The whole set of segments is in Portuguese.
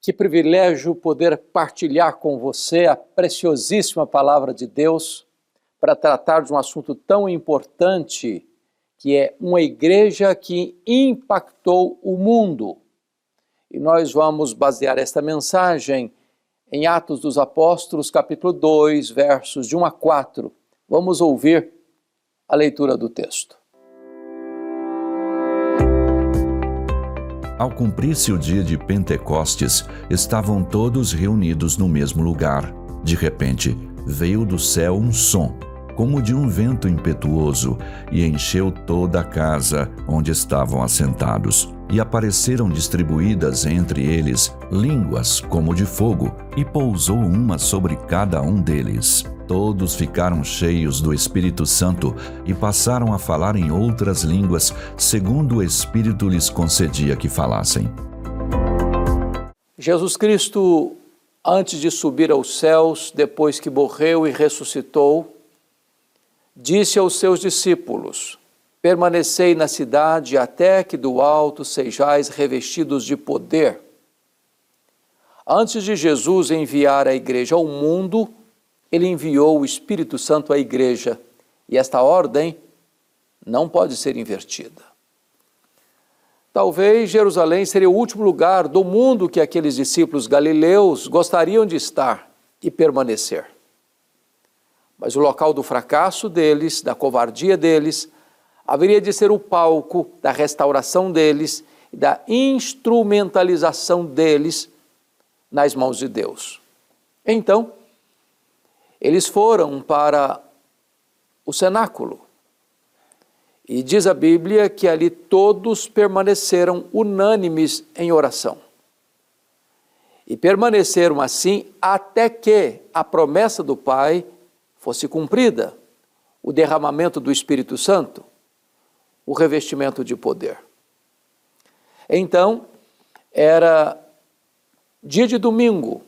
Que privilégio poder partilhar com você a preciosíssima palavra de Deus para tratar de um assunto tão importante, que é uma igreja que impactou o mundo. E nós vamos basear esta mensagem em Atos dos Apóstolos, capítulo 2, versos de 1 a 4. Vamos ouvir a leitura do texto. Ao cumprir-se o dia de Pentecostes, estavam todos reunidos no mesmo lugar. De repente, veio do céu um som, como de um vento impetuoso, e encheu toda a casa onde estavam assentados. E apareceram distribuídas entre eles línguas como de fogo, e pousou uma sobre cada um deles. Todos ficaram cheios do Espírito Santo e passaram a falar em outras línguas, segundo o Espírito lhes concedia que falassem. Jesus Cristo, antes de subir aos céus, depois que morreu e ressuscitou, disse aos seus discípulos: permanecei na cidade até que do alto sejais revestidos de poder. Antes de Jesus enviar a igreja ao mundo, ele enviou o Espírito Santo à igreja, e esta ordem não pode ser invertida. Talvez Jerusalém seria o último lugar do mundo que aqueles discípulos galileus gostariam de estar e permanecer. Mas o local do fracasso deles, da covardia deles, haveria de ser o palco da restauração deles e da instrumentalização deles nas mãos de Deus. Então, eles foram para o cenáculo. E diz a Bíblia que ali todos permaneceram unânimes em oração. E permaneceram assim até que a promessa do Pai fosse cumprida, o derramamento do Espírito Santo, o revestimento de poder. Então, era dia de domingo,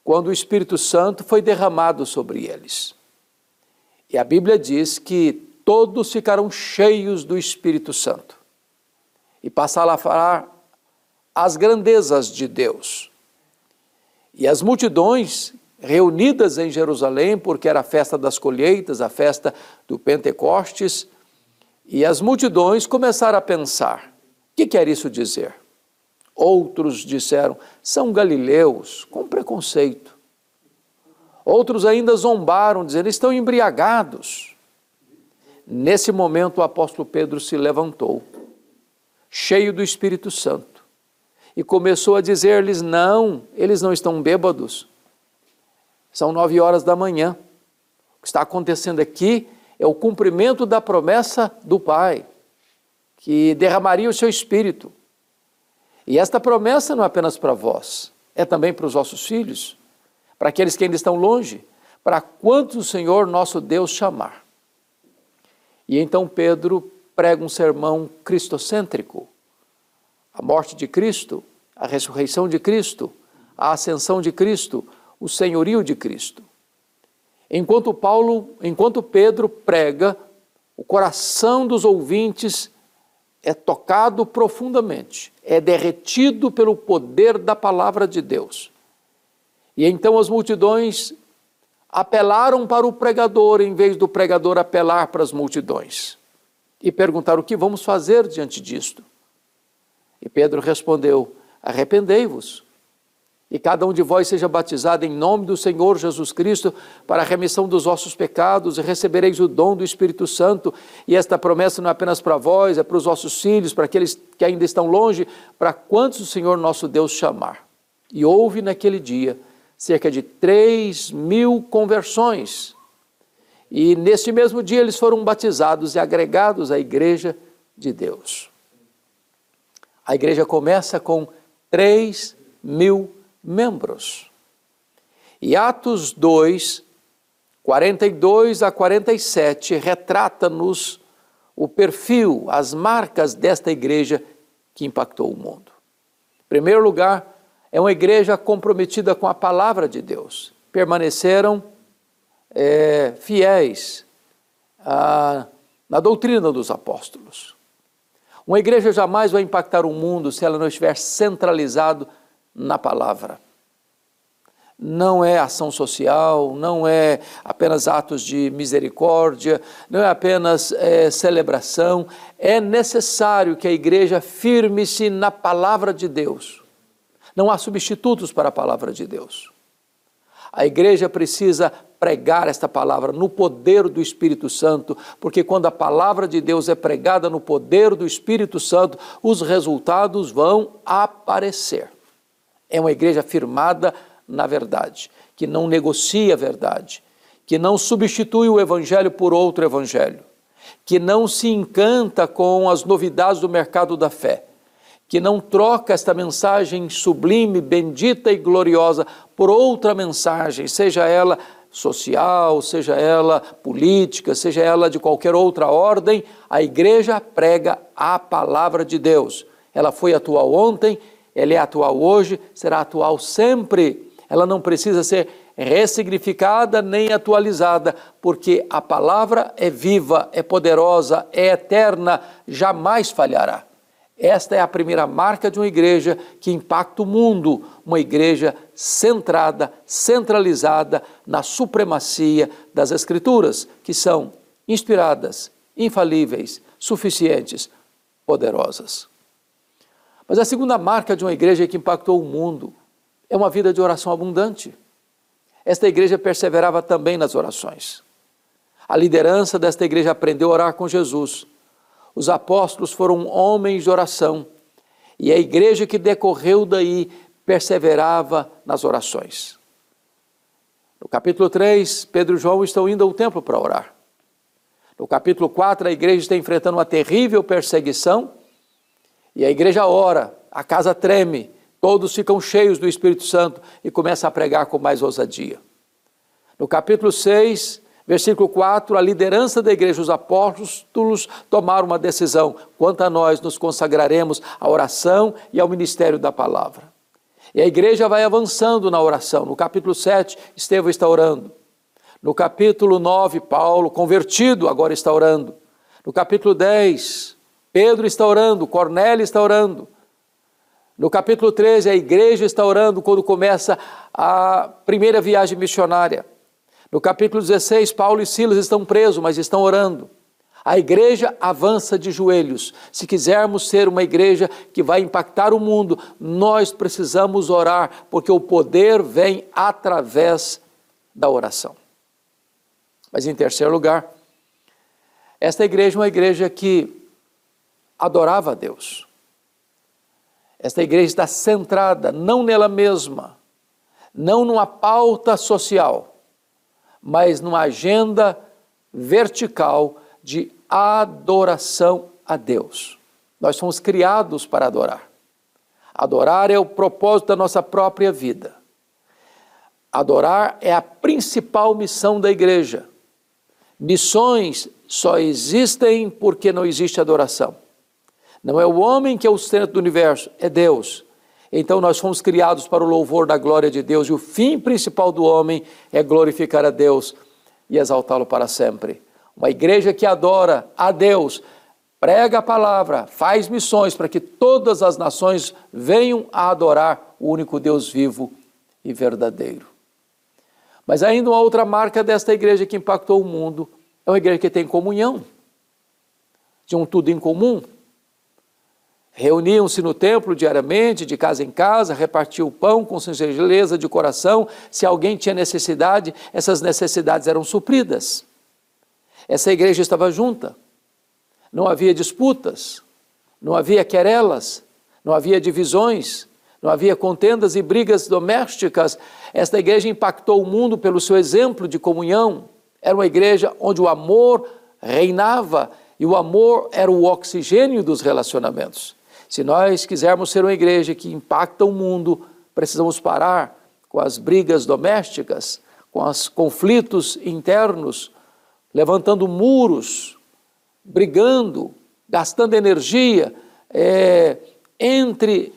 quando o Espírito Santo foi derramado sobre eles. E a Bíblia diz que todos ficaram cheios do Espírito Santo e passaram a falar as grandezas de Deus. E as multidões reunidas em Jerusalém, porque era a festa das colheitas, a festa do Pentecostes, e as multidões começaram a pensar: o que quer isso dizer? Outros disseram: são galileus, com preconceito. Outros ainda zombaram, dizendo: estão embriagados. Nesse momento o apóstolo Pedro se levantou, cheio do Espírito Santo, e começou a dizer-lhes: não, eles não estão bêbados. São 9 horas da manhã. O que está acontecendo aqui é o cumprimento da promessa do Pai, que derramaria o seu Espírito. E esta promessa não é apenas para vós, é também para os vossos filhos, para aqueles que ainda estão longe, para quantos o Senhor nosso Deus chamar. E então Pedro prega um sermão cristocêntrico: a morte de Cristo, a ressurreição de Cristo, a ascensão de Cristo, o senhorio de Cristo. Enquanto Pedro prega, o coração dos ouvintes é tocado profundamente, é derretido pelo poder da palavra de Deus. E então as multidões apelaram para o pregador, em vez do pregador apelar para as multidões. E perguntaram: o que vamos fazer diante disto? E Pedro respondeu: arrependei-vos, e cada um de vós seja batizado em nome do Senhor Jesus Cristo para a remissão dos vossos pecados, e recebereis o dom do Espírito Santo. E esta promessa não é apenas para vós, é para os vossos filhos, para aqueles que ainda estão longe, para quantos o Senhor nosso Deus chamar. E houve naquele dia cerca de 3.000 conversões. E neste mesmo dia eles foram batizados e agregados à igreja de Deus. A igreja começa com 3.000 membros. E Atos 2, 42 a 47, retrata-nos o perfil, as marcas desta igreja que impactou o mundo. Em primeiro lugar, é uma igreja comprometida com a palavra de Deus. Permaneceram fiéis na doutrina dos apóstolos. Uma igreja jamais vai impactar o mundo se ela não estiver centralizado na palavra. Não é ação social, não é apenas atos de misericórdia, não é apenas celebração. É necessário que a igreja firme-se na palavra de Deus. Não há substitutos para a palavra de Deus. A igreja precisa pregar esta palavra no poder do Espírito Santo, porque quando a palavra de Deus é pregada no poder do Espírito Santo, os resultados vão aparecer. É uma igreja firmada na verdade, que não negocia a verdade, que não substitui o evangelho por outro evangelho, que não se encanta com as novidades do mercado da fé, que não troca esta mensagem sublime, bendita e gloriosa por outra mensagem, seja ela social, seja ela política, seja ela de qualquer outra ordem. A igreja prega a palavra de Deus. Ela foi atual ontem, ela é atual hoje, será atual sempre. Ela não precisa ser ressignificada nem atualizada, porque a palavra é viva, é poderosa, é eterna, jamais falhará. Esta é a primeira marca de uma igreja que impacta o mundo, uma igreja centrada, centralizada na supremacia das Escrituras, que são inspiradas, infalíveis, suficientes, poderosas. Mas a segunda marca de uma igreja que impactou o mundo é uma vida de oração abundante. Esta igreja perseverava também nas orações. A liderança desta igreja aprendeu a orar com Jesus. Os apóstolos foram homens de oração. E a igreja que decorreu daí perseverava nas orações. No capítulo 3, Pedro e João estão indo ao templo para orar. No capítulo 4, a igreja está enfrentando uma terrível perseguição. E a igreja ora, a casa treme. Todos ficam cheios do Espírito Santo e começam a pregar com mais ousadia. No capítulo 6, versículo 4, a liderança da igreja, os apóstolos, tomaram uma decisão. Quanto a nós, nos consagraremos à oração e ao ministério da palavra. E a igreja vai avançando na oração. No capítulo 7, Estevão está orando. No capítulo 9, Paulo, convertido, agora está orando. No capítulo 10, Pedro está orando, Cornélio está orando. No capítulo 13, a igreja está orando quando começa a primeira viagem missionária. No capítulo 16, Paulo e Silas estão presos, mas estão orando. A igreja avança de joelhos. Se quisermos ser uma igreja que vai impactar o mundo, nós precisamos orar, porque o poder vem através da oração. Mas em terceiro lugar, esta igreja é uma igreja que adorava a Deus. Esta igreja está centrada não nela mesma, não numa pauta social, mas numa agenda vertical de adoração a Deus. Nós somos criados para adorar. Adorar é o propósito da nossa própria vida. Adorar é a principal missão da igreja. Missões só existem porque não existe adoração. Não é o homem que é o centro do universo, é Deus. Então nós fomos criados para o louvor da glória de Deus e o fim principal do homem é glorificar a Deus e exaltá-lo para sempre. Uma igreja que adora a Deus, prega a palavra, faz missões para que todas as nações venham a adorar o único Deus vivo e verdadeiro. Mas ainda uma outra marca desta igreja que impactou o mundo é uma igreja que tem comunhão, tinham tudo em comum. Reuniam-se no templo diariamente, de casa em casa, repartiam o pão com singeleza de coração. Se alguém tinha necessidade, essas necessidades eram supridas. Essa igreja estava junta. Não havia disputas, não havia querelas, não havia divisões, não havia contendas e brigas domésticas. Esta igreja impactou o mundo pelo seu exemplo de comunhão. Era uma igreja onde o amor reinava e o amor era o oxigênio dos relacionamentos. Se nós quisermos ser uma igreja que impacta o mundo, precisamos parar com as brigas domésticas, com os conflitos internos, levantando muros, brigando, gastando energia entre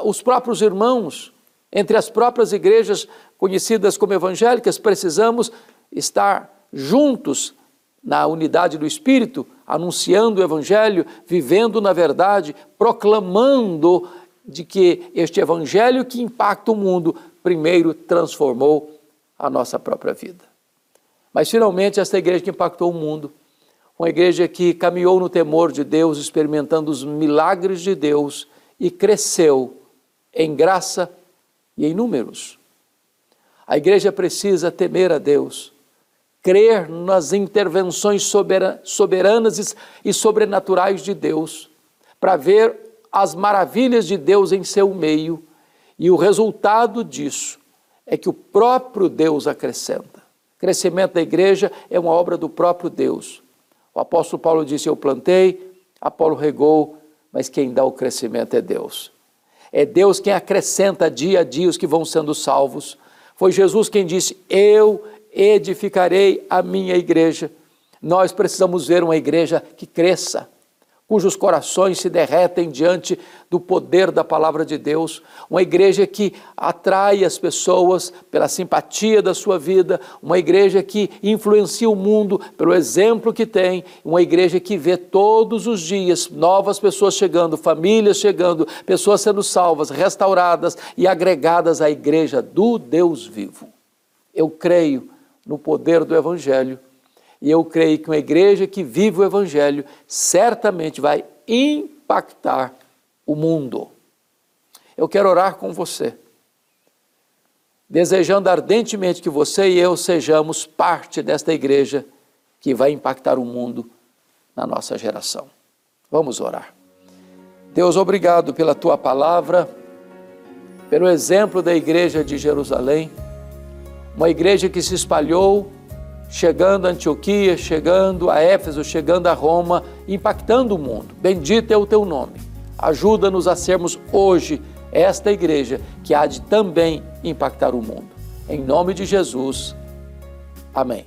os próprios irmãos, entre as próprias igrejas conhecidas como evangélicas. Precisamos estar juntos na unidade do Espírito, anunciando o Evangelho, vivendo na verdade, proclamando de que este evangelho que impacta o mundo, primeiro transformou a nossa própria vida. Mas finalmente esta igreja que impactou o mundo, uma igreja que caminhou no temor de Deus, experimentando os milagres de Deus e cresceu em graça e em números. A igreja precisa temer a Deus, crer nas intervenções soberanas e sobrenaturais de Deus, para ver as maravilhas de Deus em seu meio, e o resultado disso é que o próprio Deus acrescenta. O crescimento da igreja é uma obra do próprio Deus. O apóstolo Paulo disse: eu plantei, Apolo regou, mas quem dá o crescimento é Deus. É Deus quem acrescenta dia a dia os que vão sendo salvos. Foi Jesus quem disse: eu edificarei a minha igreja. Nós precisamos ver uma igreja que cresça, cujos corações se derretem diante do poder da palavra de Deus, uma igreja que atrai as pessoas pela simpatia da sua vida, uma igreja que influencia o mundo pelo exemplo que tem, uma igreja que vê todos os dias novas pessoas chegando, famílias chegando, pessoas sendo salvas, restauradas e agregadas à igreja do Deus vivo. Eu creio no poder do Evangelho, e eu creio que uma igreja que vive o Evangelho certamente vai impactar o mundo. Eu quero orar com você, desejando ardentemente que você e eu sejamos parte desta igreja que vai impactar o mundo na nossa geração. Vamos orar. Deus, obrigado pela Tua palavra, pelo exemplo da igreja de Jerusalém, uma igreja que se espalhou, chegando a Antioquia, chegando a Éfeso, chegando a Roma, impactando o mundo. Bendito é o Teu nome. Ajuda-nos a sermos hoje esta igreja que há de também impactar o mundo. Em nome de Jesus. Amém.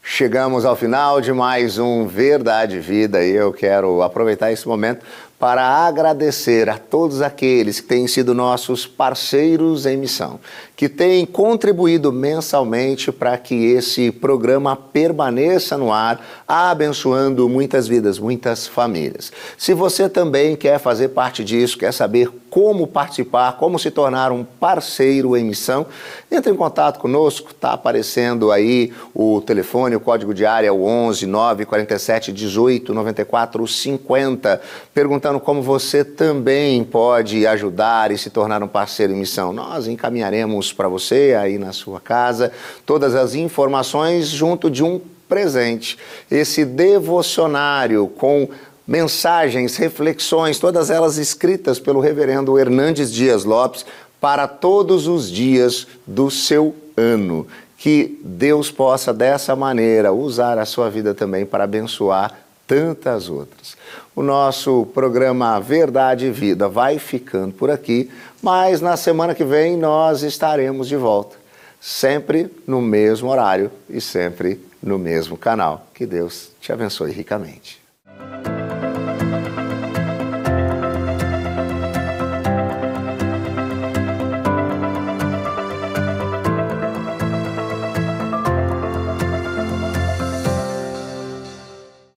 Chegamos ao final de mais um Verdade e Vida e eu quero aproveitar esse momento para agradecer a todos aqueles que têm sido nossos parceiros em missão, que têm contribuído mensalmente para que esse programa permaneça no ar, abençoando muitas vidas, muitas famílias. Se você também quer fazer parte disso, quer saber como participar, como se tornar um parceiro em missão, entre em contato conosco, está aparecendo aí o telefone, o código de área é o 11 947 18 94 50, perguntando como você também pode ajudar e se tornar um parceiro em missão. Nós encaminharemos para você aí na sua casa todas as informações junto de um presente, esse devocionário com mensagens, reflexões, todas elas escritas pelo reverendo Hernandes Dias Lopes para todos os dias do seu ano. Que Deus possa dessa maneira usar a sua vida também para abençoar tantas outras. O nosso programa Verdade e Vida vai ficando por aqui, mas na semana que vem nós estaremos de volta, sempre no mesmo horário e sempre no mesmo canal. Que Deus te abençoe ricamente.